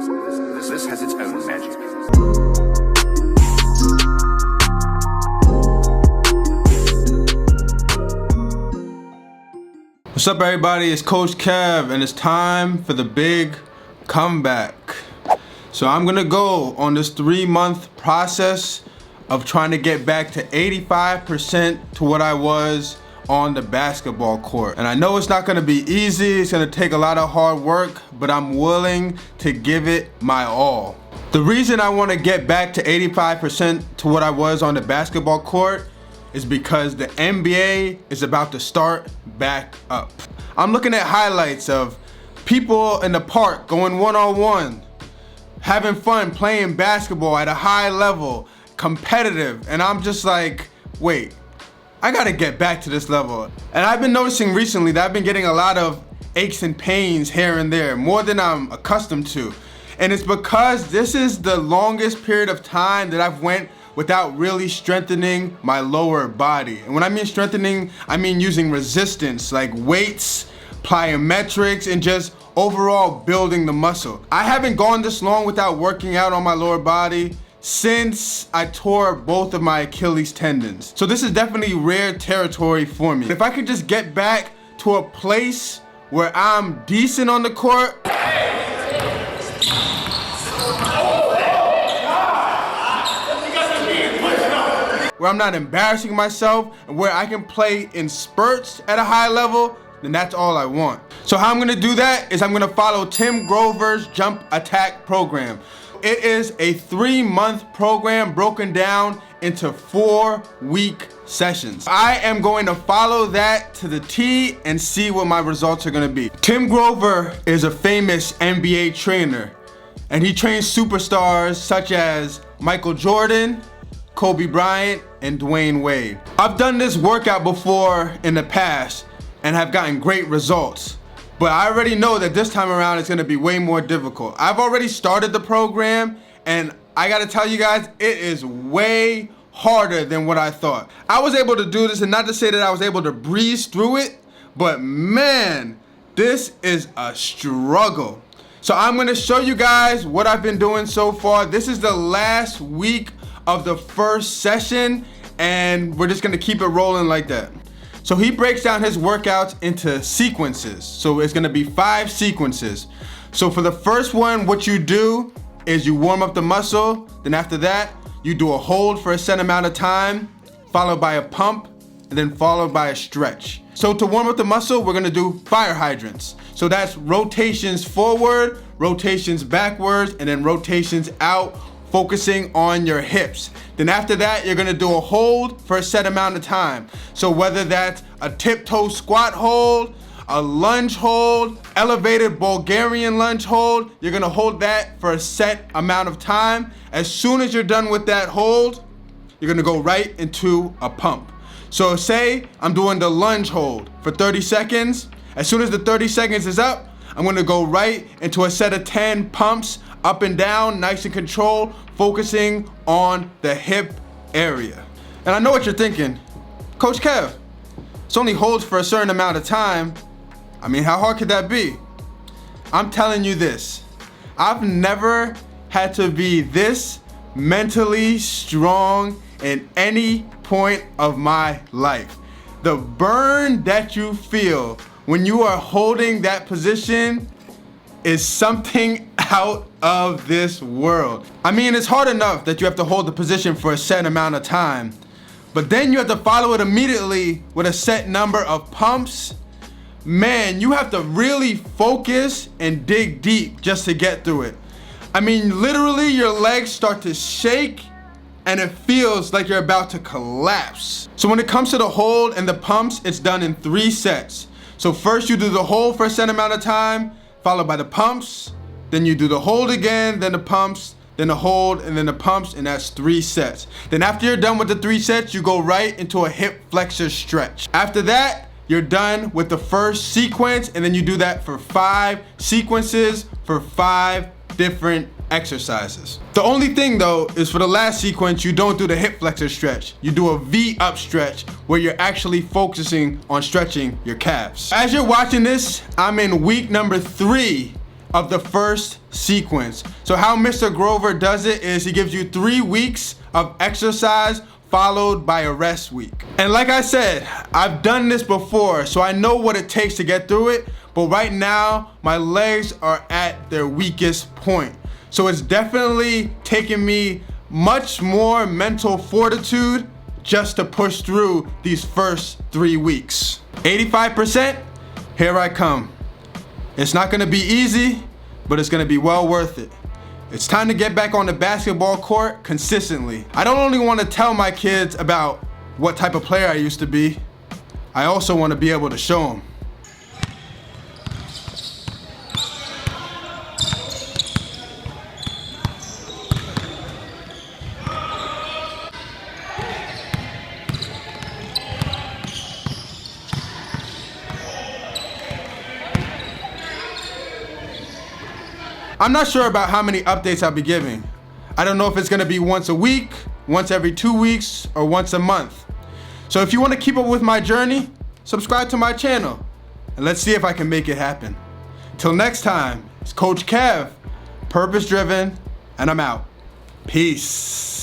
This has its own magic. What's up, everybody? It's Coach Kev, and it's time for the big comeback. So I'm gonna go on this 3-month process of trying to get back to 85% to what I was on the basketball court. And I know it's not gonna be easy, it's gonna take a lot of hard work, but I'm willing to give it my all. The reason I wanna get back to 85% to what I was on the basketball court is because the NBA is about to start back up. I'm looking at highlights of people in the park going one-on-one, having fun playing basketball at a high level, competitive, and I'm just like, wait, I gotta get back to this level. And I've been noticing recently that I've been getting a lot of aches and pains here and there, more than I'm accustomed to. And it's because this is the longest period of time that I've went without really strengthening my lower body. And when I mean strengthening, I mean using resistance, like weights, plyometrics, and just overall building the muscle. I haven't gone this long without working out on my lower body since I tore both of my Achilles tendons. So this is definitely rare territory for me. If I could just get back to a place where I'm decent on the court, where I'm not embarrassing myself, and where I can play in spurts at a high level, then that's all I want. So how I'm gonna do that is I'm gonna follow Tim Grover's Jump Attack program. It is a 3-month program broken down into 4-week sessions. I am going to follow that to the T and see what my results are gonna be. Tim Grover is a famous NBA trainer, and he trains superstars such as Michael Jordan, Kobe Bryant, and Dwayne Wade. I've done this workout before in the past and have gotten great results, but I already know that this time around it's gonna be way more difficult. I've already started the program, and I gotta tell you guys, it is way harder than what I thought. I was able to do this, and not to say that I was able to breeze through it, but man, this is a struggle. So I'm gonna show you guys what I've been doing so far. This is the last week of the first session, and we're just gonna keep it rolling like that. So he breaks down his workouts into sequences. So it's gonna be 5 sequences. So for the first one, what you do is you warm up the muscle, then after that, you do a hold for a set amount of time, followed by a pump, and then followed by a stretch. So to warm up the muscle, we're gonna do fire hydrants. So that's rotations forward, rotations backwards, and then rotations out, focusing on your hips. Then after that, you're gonna do a hold for a set amount of time. So whether that's a tiptoe squat hold, a lunge hold, elevated Bulgarian lunge hold, you're gonna hold that for a set amount of time. As soon as you're done with that hold, you're gonna go right into a pump. So say I'm doing the lunge hold for 30 seconds. As soon as the 30 seconds is up, I'm gonna go right into a set of 10 pumps, up and down, nice and controlled, focusing on the hip area. And I know what you're thinking, Coach Kev, it's only holds for a certain amount of time. I mean, how hard could that be? I'm telling you this, I've never had to be this mentally strong in any point of my life. The burn that you feel when you are holding that position is something out of this world. I mean, it's hard enough that you have to hold the position for a set amount of time, but then you have to follow it immediately with a set number of pumps. Man, you have to really focus and dig deep just to get through it. I mean, literally your legs start to shake and it feels like you're about to collapse. So when it comes to the hold and the pumps, it's done in 3 sets. So first you do the hold for a set amount of time, followed by the pumps, then you do the hold again, then the pumps, then the hold, and then the pumps, and that's 3 sets. Then after you're done with the 3 sets, you go right into a hip flexor stretch. After that, you're done with the first sequence, and then you do that for 5 sequences for 5 different exercises. The only thing though is for the last sequence, you don't do the hip flexor stretch. You do a V up stretch where you're actually focusing on stretching your calves. As you're watching this, I'm in week number 3 of the first sequence. So how Mr. Grover does it is he gives you 3 weeks of exercise followed by a rest week. And like I said, I've done this before, so I know what it takes to get through it, but right now, my legs are at their weakest point. So it's definitely taking me much more mental fortitude just to push through these first 3 weeks. 85%, here I come. It's not gonna be easy, but it's gonna be well worth it. It's time to get back on the basketball court consistently. I don't only want to tell my kids about what type of player I used to be, I also want to be able to show them. I'm not sure about how many updates I'll be giving. I don't know if it's gonna be once a week, once every 2 weeks, or once a month. So if you wanna keep up with my journey, subscribe to my channel, and let's see if I can make it happen. Till next time, it's Coach Kev, purpose driven, and I'm out. Peace.